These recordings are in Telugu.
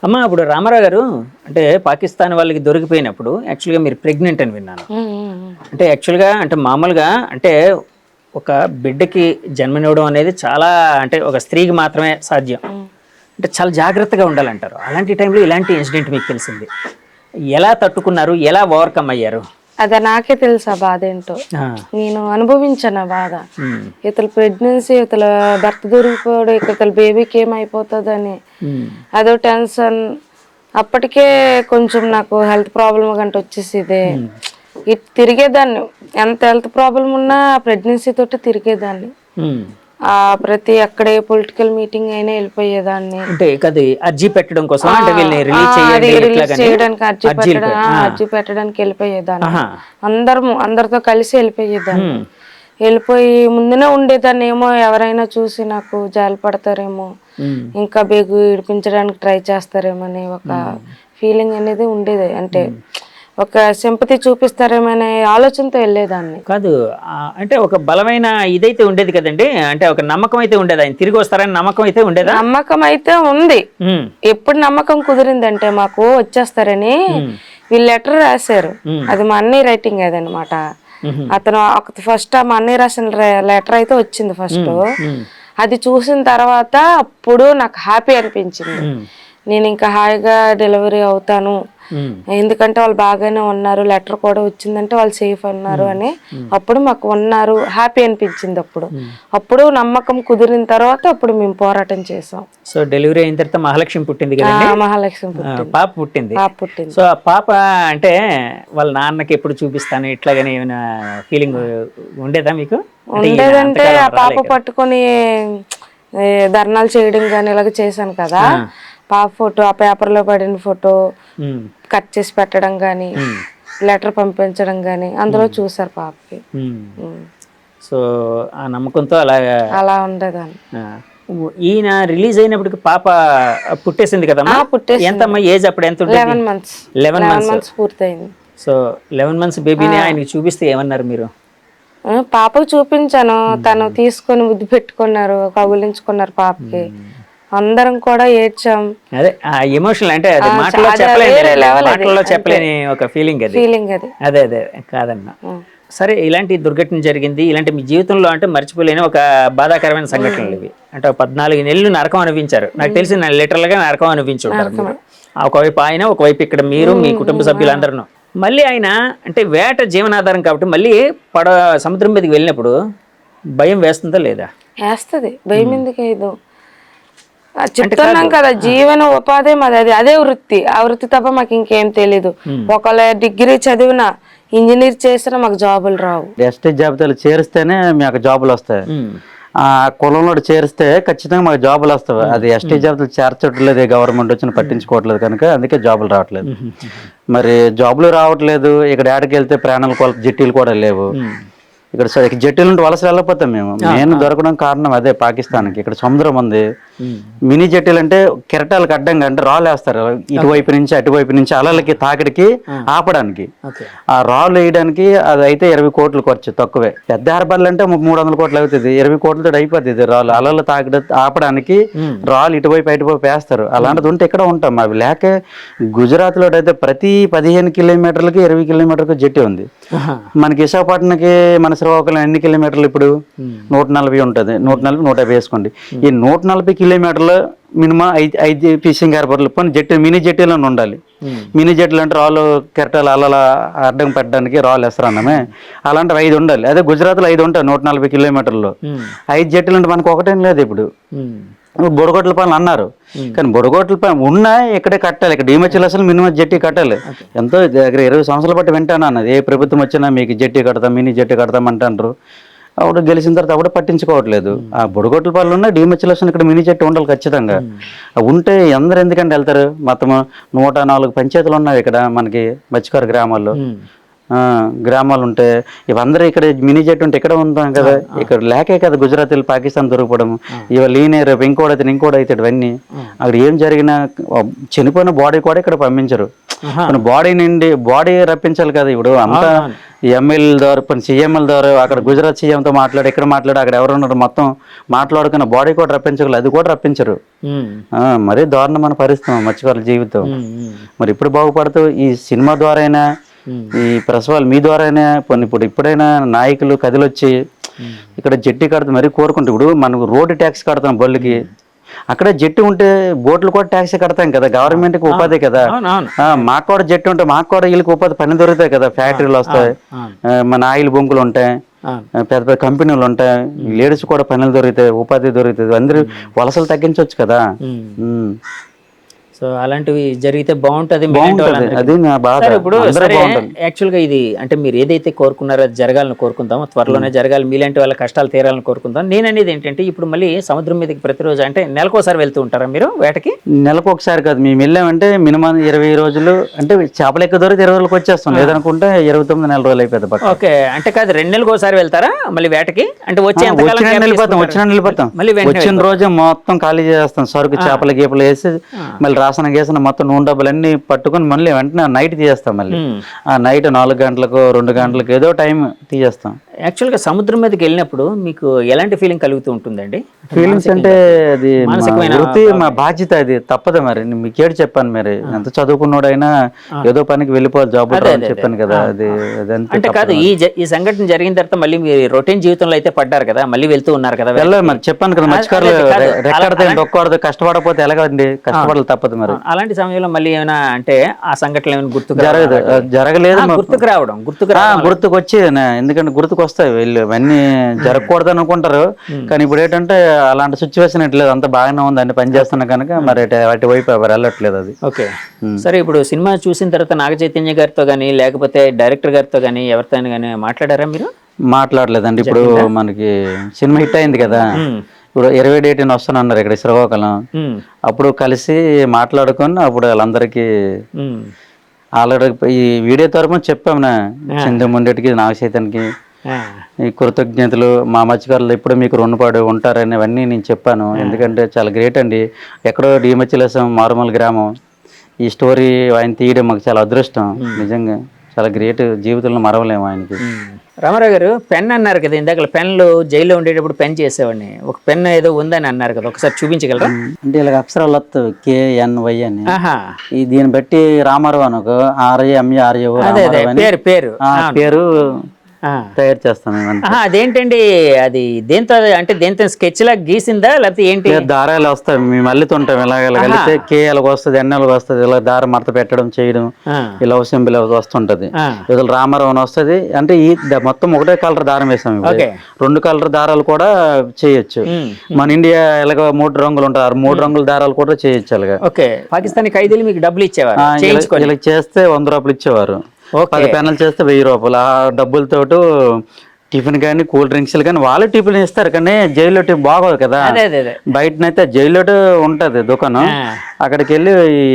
అమ్మ ఇప్పుడు రామారావు గారు అంటే పాకిస్తాన్ వాళ్ళకి దొరికిపోయినప్పుడు యాక్చువల్గా మీరు ప్రెగ్నెంట్ అని విన్నాను. అంటే యాక్చువల్గా అంటే మామూలుగా అంటే ఒక బిడ్డకి జన్మనివ్వడం అనేది చాలా అంటే ఒక స్త్రీకి మాత్రమే సాధ్యం. అంటే చాలా జాగ్రత్తగా ఉండాలంటారు. అలాంటి టైంలో ఇలాంటి ఇన్సిడెంట్ మీకు తెలిసింది, ఎలా తట్టుకున్నారు, ఎలా ఓవర్కమ్ అయ్యారు? అదే నాకే తెలుసు ఆ బాధ ఏంటో. నేను అనుభవించాను ఆ బాధ. ఇతల ప్రెగ్నెన్సీ, ఇతల భర్త దొరికిపోవడం, ఇతల బేబీకి ఏమైపోతుందని అదో టెన్షన్. అప్పటికే కొంచెం నాకు హెల్త్ ప్రాబ్లం గంట వచ్చేసిదే. ఇటు తిరిగేదాన్ని, ఎంత హెల్త్ ప్రాబ్లం ఉన్నా ప్రెగ్నెన్సీ తోటి తిరిగేదాన్ని. ప్రతి అక్కడే పొలిటికల్ మీటింగ్ అయినా వెళ్ళిపోయేదాన్ని. అంటే అది అర్జీ పెట్టడం కోసం, అంటే వీళ్ళని రిలీజ్ చేయడానికి అర్జీ పెట్టడానికి వెళ్ళిపోయేదాన్ని. అందరితో కలిసి వెళ్ళిపోయేదాన్ని. వెళ్ళిపోయి ముందునే ఉండేదాన్ని. ఏమో ఎవరైనా చూసి నాకు జాలి పడతారేమో, ఇంకా బేగు ఇడిపించడానికి ట్రై చేస్తారేమో అని ఒక ఫీలింగ్ అనేది ఉండేది. అంటే ఒక సింపతి చూపిస్తారేమో అనే ఆలోచనతో వెళ్ళేదాన్ని. కాదు, అంటే ఒక బలమైన ఇదైతే ఉండేది కదండి, అంటే ఒక నమ్మకం అయితే ఉండేది, ఆయన తిరిగి వస్తారని నమ్మకం అయితే ఉండేదా? నమ్మకం అయితే ఉంది. ఎప్పుడు నమ్మకం కుదిరిందంటే మాకు వచ్చేస్తారని వీళ్ళు లెటర్ రాశారు. అది మా అన్నయ్య రైటింగ్ అదనమాట. అతను ఫస్ట్ మా అన్నయ్య రాసిన లెటర్ అయితే వచ్చింది ఫస్ట్. అది చూసిన తర్వాత అప్పుడు నాకు హ్యాపీ అనిపించింది. నేను ఇంకా హాయిగా డెలివరీ అవుతాను, ఎందుకంటే వాళ్ళు బాగానే ఉన్నారు, లెటర్ కూడా వచ్చిందంటే వాళ్ళు సేఫ్ అన్నారు అని అప్పుడు మాకు ఉన్నారు, హ్యాపీ అనిపించింది. అప్పుడు నమ్మకం కుదిరిన తర్వాత అప్పుడు మేము పోరాటం చేసాం. సో డెలివరీ అయిన తర్వాత మహాలక్ష్మి పుట్టింది కదా? మహాలక్ష్మి పాప పుట్టింది. సో ఆ పాప అంటే వాళ్ళ నాన్నకి ఎప్పుడు చూపిస్తాను ఇట్లాగని ఏమైనా ఫీలింగ్ ఉండేదా మీకు? ఉండేదంటే ఆ పాప పట్టుకొని ధర్నాలు చేయడం కానీ ఇలాగ చేశాను కదా. పాప ఫోటో ఆ పేపర్ లో పడిన ఫోటో కట్ చేసి పెట్టడం గాని, లెటర్ పంపించడం గాని అందులో చూసారు పాపకి. సో ఆ నమ్మకంతో అలా ఉండేదాన్ని. ఈయన రిలీజ్ అయినప్పటికి పాప పుట్టేసింది కదమ్మా? ఎంతమ్మా ఏజ్ అప్పుడు? ఎంత? 11 months. 11 months పూర్తయింది. సో 11 months బేబీని ఆయనకి చూపిస్తే ఏమన్నారు మీరు? పాపకు చూపించాను, తను తీసుకొని ముద్దు పెట్టుకున్నారు, కబులించుకున్నారు పాపకి. అందరం కూడా ఏడ్చాం. అదే ఎమోషనల్, అంటే అది మాటల్లో చెప్పలేని ఒక ఫీలింగ్ అది. అదే అదే కాదన్నా. సరే, ఇలాంటి దుర్ఘటన జరిగింది, ఇలాంటి మీ జీవితంలో అంటే మర్చిపోలేని ఒక బాధాకరమైన సంఘటనలు ఇవి. అంటే 14 నెలలు నరకం అనిపించారు. నాకు తెలిసి లిటరల్ గా నరకం అనిపించుంటారు. ఒకవైపు ఆయన, ఒకవైపు ఇక్కడ మీరు, మీ కుటుంబ సభ్యులందరూ. మళ్ళీ ఆయన అంటే వేట జీవనాధారం కాబట్టి మళ్ళీ సముద్రం మీదకి వెళ్ళినప్పుడు భయం వేస్తుందా లేదా? వేస్తుంది. భయం ఎందుకు ఏదో చెప్తున్నాం కదా, జీవన ఉపాధి మాది, అదే వృత్తి. ఆ వృత్తి తప్ప మాకు ఇంకేం తెలీదు. ఒకవేళ డిగ్రీ చదివినా, ఇంజనీర్ చేసినా మాకు జాబులు రావు. ఎస్టీ జాబితాలు చేరిస్తేనే మాకు జాబులు వస్తాయి. ఆ కులంలో చేరిస్తే ఖచ్చితంగా మాకు జాబులు వస్తాయి. అది ఎస్టీ జాబితాలు చేర్చట్లేదు, గవర్నమెంట్ వచ్చిన పట్టించుకోవట్లేదు కనుక అందుకే జాబులు రావట్లేదు. మరి జాబులు రావట్లేదు, ఇక్కడ ఏడకి వెళ్తే ప్రాణాలు జిట్టీలు కూడా లేవు. ఇక్కడ జట్టీల నుండి వలస వెళ్ళిపోతాం మేము. మెయిన్ దొరకడం కారణం అదే పాకిస్తాన్కి. ఇక్కడ సముద్రం ఉంది. మినీ జట్టీలు అంటే కెరటాలకు అడ్డంగా అంటే రాళ్ళు వేస్తారు, ఇటువైపు నుంచి అటువైపు నుంచి అలలకి తాకిడికి ఆపడానికి. ఆ రాళ్ళు వేయడానికి అది అయితే 20 కోట్లు ఖర్చు, తక్కువే. పెద్ద హార్బర్లు అంటే 300 కోట్లు అవుతుంది. 20 కోట్లతో అయిపోతుంది. రాళ్ళు అలలు తాకిడి ఆపడానికి రాళ్ళు ఇటువైపు అటువైపు వేస్తారు. అలాంటిది ఉంటే ఇక్కడ ఉంటాం. అవి లేక గుజరాత్ లో అయితే ప్రతి 15 కిలోమీటర్లకి 20 కిలోమీటర్లకు జట్టి ఉంది. మనకి విశాఖపట్నంకి మన శ్రీకాకుళం ఎన్ని కిలోమీటర్లు ఇప్పుడు? 140 ఉంటుంది. 140, 150 వేసుకోండి. ఈ 140 కిలోమీటర్లు మినిమం 5 ఫిషింగ్ హార్బర్లు పోనీ మినీ జట్టీలను ఉండాలి. మినీ జట్టీలు అంటే రాళ్ళు కెరటాలు అలా అడ్డం పెట్టడానికి రాళ్ళు వేస్తారన్నామే, అలాంటివి 5 ఉండాలి. అదే గుజరాత్లో 5 ఉంటాయి 140 కిలోమీటర్లు. 5 జట్టీలు అంటే మనకు ఒకటేం లేదు. ఇప్పుడు బుడగొట్ల పనులు అన్నారు, కానీ బుడగొట్ల పని ఉన్నా ఇక్కడే కట్టాలి. ఇక్కడ డిమెచ్లు అసలు మినిమం జట్టి కట్టాలి. ఎంతో దగ్గర 20 సంవత్సరాల బట్టి వింటాను అన్నది. ఏ ప్రభుత్వం వచ్చినా మీకు జట్టి కడతాం, మినీ జట్టి కడతాం అంటారు. అప్పుడు గెలిచిన తర్వాత అప్పుడు పట్టించుకోవట్లేదు. ఆ బుడగొట్ల పనులు ఉన్న డిమెచ్యులేషన్ ఇక్కడ మినీ జట్టి ఉండాలి ఖచ్చితంగా. ఉంటే అందరు ఎందుకంటే వెళ్తారు. మొత్తం 104 పంచాయతీలు ఉన్నాయి ఇక్కడ మనకి మత్స్యకారు గ్రామాలు ఉంటే ఇవందరూ ఇక్కడ మినీ జెట్ ఉంటే ఇక్కడ ఉంటాం కదా. ఇక్కడ లేకే కదా గుజరాతీలు పాకిస్తాన్ దొరికిపోవడం. ఇవాళ ఈయన రేపు ఇంకోటి అవుతాడు ఇవన్నీ. అక్కడ ఏం జరిగినా చనిపోయిన బాడీ కూడా ఇక్కడ పంపించరు. కొన్ని బాడీ రప్పించాలి కదా. ఇప్పుడు అంతా ఎమ్మెల్యేల ద్వారా కొన్ని సీఎంల ద్వారా అక్కడ గుజరాత్ సీఎంతో మాట్లాడి ఇక్కడ మాట్లాడి అక్కడ ఎవరున్నారు మొత్తం మాట్లాడుకున్న బాడీ కూడా రప్పించగలరు, అది కూడా రప్పించరు. మరీ దారుణమైన పరిస్థితి మత్స్యకారుల జీవితం. మరి ఇప్పుడు బాగుపడుతూ ఈ సినిమా ద్వారా అయినా ఈ ప్రసవాలు మీ ద్వారా అయినా ఇప్పుడైనా నాయకులు కదిలొచ్చి ఇక్కడ జట్టి కడతాం మరీ కోరుకుంటే, ఇప్పుడు మనకు రోడ్డు ట్యాక్స్ కడతాం బళ్ళకి, అక్కడే జట్టు ఉంటే బోట్లు కూడా ట్యాక్స్ కడతాం కదా, గవర్నమెంట్కి ఉపాధి కదా. మాకు కూడా జట్టు ఉంటే మాకు కూడా వీళ్ళకి ఉపాధి పని దొరుకుతాయి కదా, ఫ్యాక్టరీలు వస్తాయి, మన ఆయిల్ బొంకులు ఉంటాయి, పెద్ద పెద్ద కంపెనీలు ఉంటాయి, లేడీస్ కూడా పనులు దొరుకుతాయి, ఉపాధి దొరుకుతుంది, అందరూ వలసలు తగ్గించవచ్చు కదా. సో అలాంటివి జరిగితే బాగుంటది. అది నా బాధ. ఇప్పుడు యాక్చువల్ గా ఇది అంటే మీరు ఏదైతే కోరుకున్నారో అది జరగాలని కోరుకుందాం, త్వరలోనే జరగాలి, మీలాంటి వాళ్ళ కష్టాలు తీరాలని కోరుకుందాం. నేను అనేది ఏంటంటే ఇప్పుడు మళ్ళీ సముద్రం మీదకి ప్రతిరోజు అంటే నెలకోసారి వెళ్తూ ఉంటారా మీరు వేటకి? నెలకు ఒకసారి కాదు, మేము వెళ్ళామంటే మినిమం 20 రోజులు, అంటే చేపలు ఎక్కువ దొరికి 20 రోజులకు వచ్చేస్తాం, లేదనుకుంటే 29 నెల రోజులు అయిపోతుంది. ఓకే, అంటే కాదు 2 నెలలకు ఒకసారి వెళ్తారా మళ్ళీ వేటకి? అంటే వచ్చిన వెళ్ళిపోతాం మళ్ళీ వచ్చిన రోజు మొత్తం ఖాళీ చేస్తాం, సరుకు చేపల గీపలు వేసి మళ్ళీ రాసిన గేసిన మొత్తం నూనె డబ్బులు అన్ని పట్టుకుని మళ్ళీ వెంటనే నైట్ తీసేస్తాం. మళ్ళీ ఆ నైట్ 4 గంటలకు 2 గంటలకు ఏదో టైం తీసేస్తాం. యాక్చువల్గా సముద్రం మీదకి వెళ్ళినప్పుడు మీకు ఎలాంటి ఫీలింగ్ కలుగుతూ ఉంటుందండి? ఫీలింగ్స్ అంటే అది వృత్తి, మా బాధ్యత, అది తప్పదు. మరి మీకేడు చెప్పాను, మరి ఎంత చదువుకున్నాడైనా ఏదో పనికి వెళ్ళిపోవాలి, జాబ్ చెప్పాను కదా. అది అంటే కాదు, ఈ సంఘటన జరిగిన తర్వాత మళ్ళీ మీరు రొటీన్ జీవితంలో అయితే పడ్డారు కదా, మళ్ళీ వెళ్తూ ఉన్నారు కదా. వెళ్ళాలి మరి, చెప్పాను కదా, మత్స్యకారులు రెక్కడదు, కష్టపడకపోతే ఎలాగండి, కష్టపడాలి తప్పదు. మరి అలాంటి సమయంలో మళ్ళీ ఏమైనా అంటే ఆ సంఘటనలు ఏమైనా జరగలేదు, గుర్తుకు వచ్చి, ఎందుకంటే గుర్తుకు వస్తాయి వీళ్ళు ఇవన్నీ జరగకూడదు అనుకుంటారు. కానీ ఇప్పుడు ఏంటంటే అలాంటి సిచ్యువేషన్ ఎట్లేదు, అంత బాగానే ఉంది, అన్ని పని చేస్తున్నా కనుక మరి వాటి వైపు ఎవరు వెళ్ళట్లేదు. అది ఓకే. సరే, ఇప్పుడు సినిమా చూసిన తర్వాత నాగ చైతన్య గారితో కానీ లేకపోతే డైరెక్టర్ గారితో కానీ ఎవరితో కానీ మాట్లాడారా మీరు? మాట్లాడలేదండి. ఇప్పుడు మనకి సినిమా హిట్ అయింది కదా, ఇప్పుడు 20 డేట్ వస్తానన్నారు ఇక్కడ శ్రీకాకుళం, అప్పుడు కలిసి మాట్లాడుకొని అప్పుడు వాళ్ళందరికీ ఆల్రెడీ ఈ వీడియో తరపున చెప్పాము, చిందు ముందటికి నాగ చైతన్యకి ఈ కృతజ్ఞతలు, మా మత్స్యకారులు ఎప్పుడు మీకు రుణపడి ఉంటారని అవన్నీ నేను చెప్పాను. ఎందుకంటే చాలా గ్రేట్ అండి, ఎక్కడో డిమచ్చిలేసం మారుమూల గ్రామం, ఈ స్టోరీ ఆయన తీయడం మాకు చాలా అదృష్టం, నిజంగా చాలా గ్రేట్, జీవితంలో మరవలేము ఆయనకి. రామారావు గారు, పెన్ అన్నారు కదా ఇందాక, పెన్లు జైల్లో ఉండేటప్పుడు పెన్ చేసేవాడిని, ఒక పెన్ ఏదో ఉందని అన్నారు కదా, ఒకసారి చూపించగలరా? అంటే ఇలా అక్షరాలు వస్తాయి KNY అని, ఈ దీన్ని బట్టి రామారావు అనుకో RAMARAO పేరు తయారు చేస్తాను. అదేంటండి, అది దేంతో అంటే దేంతో స్కెచ్ లా గీసిందా లేకపోతే ఏంటి? దారాలు వస్తాయి, మేము అల్లుతుంటాం, ఇలాగలితే KLకి వస్తుంది, NLకి వస్తుంది, ఇలా దారం మడత పెట్టడం చేయడం, ఇలా సింబల్ వస్తుంటది, ఇలా రామారావు వస్తుంది. అంటే ఈ మొత్తం ఒకటే కలర్ దారం వేసాం, 2 కలర్ దారాలు కూడా చేయొచ్చు. మన ఇండియా ఇలాగ 3 రంగులు ఉంటారు, 3 రంగుల దారాలు కూడా చేయొచ్చు. అలాగా పాకిస్తానీ ఖైదీలు మీకు డబ్బులు ఇచ్చేవారు, ఇలా చేస్తే 100 రూపాయలు ఇచ్చేవారు, 10 పెన్నులు చేస్తే 1000 రూపాయలు. ఆ డబ్బులతో టిఫిన్ కానీ కూల్ డ్రింక్స్ కానీ వాళ్ళే టిఫిన్ ఇస్తారు, కానీ జైల్లో బాగోదు కదా. బయటనైతే జైల్లో ఉంటది దుకాణం, అక్కడికి వెళ్ళి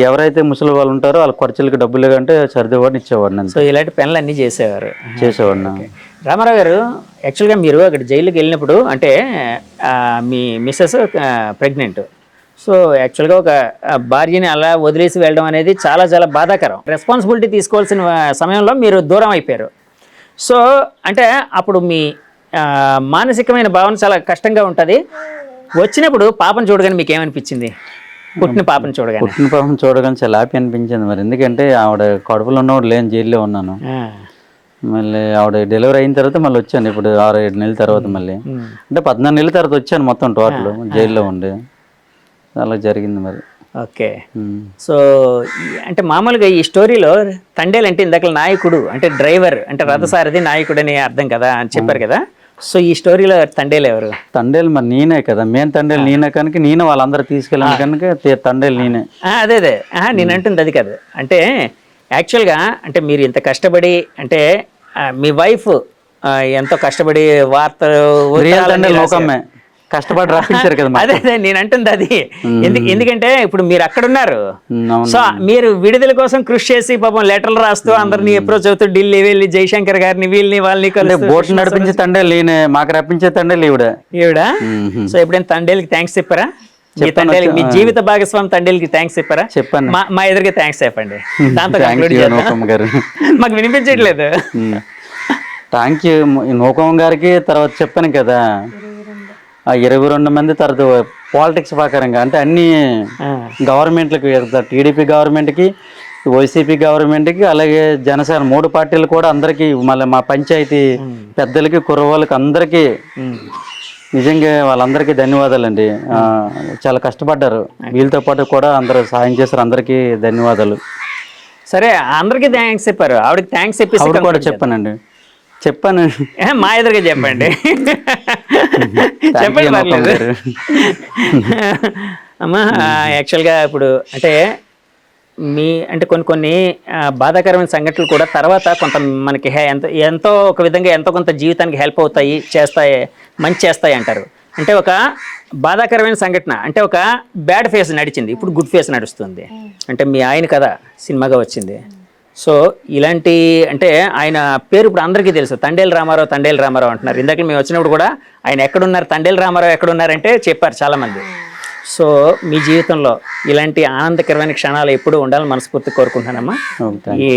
ఎవరైతే ముసలి వాళ్ళు ఉంటారో వాళ్ళ ఖర్చులకి డబ్బులు కంటే సర్దేవాడిని ఇచ్చేవాడిని. సో ఇలాంటి పనులన్నీ చేసేవాడిని. రామారావు గారు, యాక్చువల్గా మీరు అక్కడ జైలుకి వెళ్ళినప్పుడు అంటే మీ మిస్సెస్ ప్రెగ్నెంట్, సో యాక్చువల్గా ఒక భార్యని అలా వదిలేసి వెళ్ళడం అనేది చాలా చాలా బాధాకరం. రెస్పాన్సిబిలిటీ తీసుకోవాల్సిన సమయంలో మీరు దూరం అయిపోయారు. సో అంటే అప్పుడు మీ మానసికమైన భావన చాలా కష్టంగా ఉంటుంది. వచ్చినప్పుడు పాపను చూడగానే మీకు ఏమనిపించింది? పుట్టిన పాపను చూడగానే చాలా హ్యాపీ అనిపించింది. మరి ఎందుకంటే ఆవిడ కడుపులో ఉన్నవాడు లేని, జైల్లో ఉన్నాను. మళ్ళీ ఆవిడ డెలివరీ అయిన తర్వాత మళ్ళీ వచ్చాను, ఇప్పుడు 6-7 నెలల తర్వాత, మళ్ళీ అంటే 14 నెలల తర్వాత వచ్చాను మొత్తం టోటల్ జైల్లో ఉండి. అలా జరిగింది మరి. ఓకే. సో అంటే మామూలుగా ఈ స్టోరీలో తండేలు అంటే ఇందాక నాయకుడు అంటే డ్రైవర్ అంటే రథసారథి నాయకుడు అని అర్థం కదా అని చెప్పారు కదా. సో ఈ స్టోరీలో తండేలు ఎవరు? తండేలు మరి నేనే కదా, మెయిన్ తండేలు నేనే కనుక, నేనే వాళ్ళందరూ తీసుకెళ్ళాను కనుక తండేలు నేనే. అదే నేను అంటుంది అది కాదు. అంటే యాక్చువల్గా అంటే మీరు ఇంత కష్టపడి అంటే మీ వైఫ్ ఎంతో కష్టపడి వార్తలు కష్టపడి రాపించారు కదా. అదే నేను అంటుంది అది. ఎందుకంటే ఇప్పుడు మీరు అక్కడ ఉన్నారు, సో మీరు విడుదల కోసం కృషి చేసి పాపం లెటర్లు రాస్తూ అందరినీ అప్రోచ్ అవుతూ ఢిల్లీ వెళ్ళి జయశంకర్ గారిని వీళ్ళని వాళ్ళని బోట్ నడిపించే తండేలు మాకు రప్పించే తండేలు ఈవిడ. సో ఎప్పుడైనా తండేలకి థ్యాంక్స్ చెప్పారా? మీ జీవిత భాగస్వామి తండ్రికి థ్యాంక్స్ చెప్పారా? చెప్పాను. మా ఎదురుగా థ్యాంక్స్ చెప్పండి. దాంతో థ్యాంక్ యూ నూకమ్మ గారు. మాకు వినిపించట్లేదు. థ్యాంక్ యూ నూకమ్మ గారికి. తర్వాత చెప్పాను కదా 22 మంది, తర్వాత పాలిటిక్స్ ప్రకారంగా అంటే అన్ని గవర్నమెంట్లకు, టీడీపీ గవర్నమెంట్కి, వైసీపీ గవర్నమెంట్కి, అలాగే జనసేన 3 పార్టీలు కూడా అందరికీ, మళ్ళీ మా పంచాయతీ పెద్దలకి, కుర్రవాళ్ళకి అందరికీ నిజంగా వాళ్ళందరికీ ధన్యవాదాలండి. చాలా కష్టపడ్డారు. వీళ్ళతో పాటు కూడా అందరూ సాయం చేశారు. అందరికీ ధన్యవాదాలు. సరే, అందరికీ థ్యాంక్స్ చెప్పారు. ఆవిడకి థ్యాంక్స్ చెప్పేసి కూడా చెప్పాను. మా ఎదురుగా చెప్పండి. చెప్పండి పర్లేదు. అమ్మా, యాక్చువల్గా ఇప్పుడు అంటే కొన్ని బాధాకరమైన సంఘటనలు కూడా తర్వాత కొంత మనకి ఎంతో ఒక విధంగా ఎంతో కొంత జీవితానికి హెల్ప్ అవుతాయి, మంచి చేస్తాయి అంటారు. అంటే ఒక బాధాకరమైన సంఘటన అంటే ఒక బ్యాడ్ ఫేస్ నడిచింది, ఇప్పుడు గుడ్ ఫేస్ నడుస్తుంది. అంటే మీ ఆయన కదా సినిమాగా వచ్చింది. సో ఇలాంటి అంటే ఆయన పేరు ఇప్పుడు అందరికీ తెలుసు, తండేలు రామారావు అంటున్నారు. ఇందాక మేము వచ్చినప్పుడు కూడా ఆయన ఎక్కడున్నారు, తండేలు రామారావు ఎక్కడున్నారంటే చెప్పారు చాలామంది. సో మీ జీవితంలో ఇలాంటి ఆనందకరమైన క్షణాలు ఎప్పుడూ ఉండాలని మనస్ఫూర్తి కోరుకుంటున్నానమ్మా. ఈ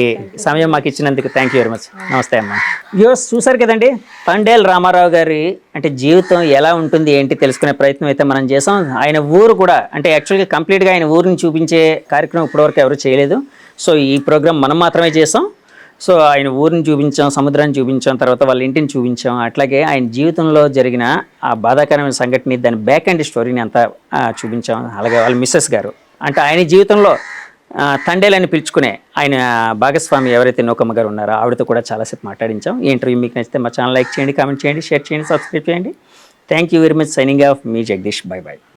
సమయం మాకు ఇచ్చినందుకు థ్యాంక్ యూ వెరీ మచ్. నమస్తే అమ్మా. వ్యూవర్స్ చూసారు కదండి, తండేలు రామారావు గారి అంటే జీవితం ఎలా ఉంటుంది ఏంటి తెలుసుకునే ప్రయత్నం అయితే మనం చేసాం. ఆయన ఊరు కూడా అంటే యాక్చువల్గా కంప్లీట్గా ఆయన ఊరిని చూపించే కార్యక్రమం ఇప్పటివరకు ఎవరు చేయలేదు. సో ఈ ప్రోగ్రాం మనం మాత్రమే చేసాం. సో ఆయన ఊరిని చూపించాం, సముద్రాన్ని చూపించాం, తర్వాత వాళ్ళ ఇంటిని చూపించాం. అట్లాగే ఆయన జీవితంలో జరిగిన ఆ బాధాకరమైన సంఘటన, దాని బ్యాక్ అండ్ స్టోరీని అంతా చూపించాం. అలాగే వాళ్ళ మిస్సెస్ గారు అంటే ఆయన జీవితంలో తండేలని పిలుచుకునే ఆయన భాగస్వామి ఎవరైతే నూకమ్మ గారు ఉన్నారో ఆవిడతో కూడా చాలాసేపు మాట్లాడించాం. ఈ ఇంటర్వ్యూ మీకు నచ్చితే మా ఛానల్ లైక్ చేయండి, కామెంట్ చేయండి, షేర్ చేయండి, సబ్స్క్రైబ్ చేయండి. Thank you very much. Signing off me Jagadish. By by.